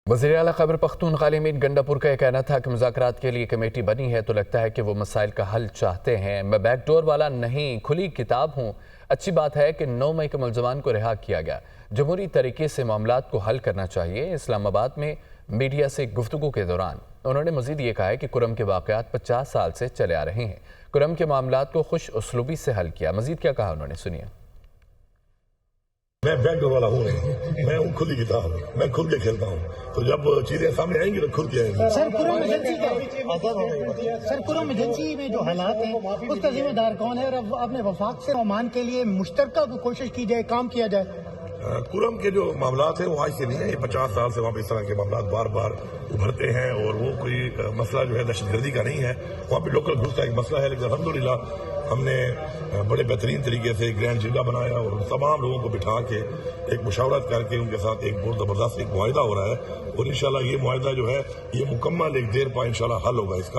وزیر اعلیٰ خیبر پختونخوا امین گنڈاپور کا یہ کہنا تھا کہ مذاکرات کے لیے کمیٹی بنی ہے تو لگتا ہے کہ وہ مسائل کا حل چاہتے ہیں۔ میں بیک ڈور والا نہیں، کھلی کتاب ہوں۔ اچھی بات ہے کہ 9 مئی کے ملزمان کو رہا کیا گیا۔ جمہوری طریقے سے معاملات کو حل کرنا چاہیے۔ اسلام آباد میں میڈیا سے گفتگو کے دوران انہوں نے مزید یہ کہا ہے کہ کرم کے واقعات 50 سال سے چلے آ رہے ہیں۔ کرم کے معاملات کو خوش اسلوبی سے حل کیا۔ مزید کیا کہا انہوں نے، سنیے۔ میں بیک ڈور والا ہوں نہیں، میں ہوں کھلی کتاب، میں کھل کے کھیلتا ہوں، تو جب چیزیں سامنے آئیں گی تو کھل کے آئیں گی۔ سر کرم ایجنسی میں جو حالات ہیں اس کا ذمہ دار کون ہے، اور اب اپنے وفاق سے امان کے لیے مشترکہ کوشش کی جائے، کام کیا جائے؟ کرم کے جو معاملات ہیں وہ آج سے نہیں ہیں، یہ 50 سال سے وہاں پہ اس طرح کے معاملات بار بار ابھرتے ہیں، اور وہ کوئی مسئلہ جو ہے دہشت گردی کا نہیں ہے، وہاں پہ لوکل گھس کا ایک مسئلہ ہے، لیکن الحمدللہ ہم نے بڑے بہترین طریقے سے گرینڈ جرگہ بنایا اور تمام لوگوں کو بٹھا کے ایک مشاورت کر کے ان کے ساتھ ایک بہت زبردست ایک معاہدہ ہو رہا ہے، اور انشاءاللہ یہ معاہدہ جو ہے یہ مکمل ایک دیر پا انشاءاللہ حل ہوگا اس کا۔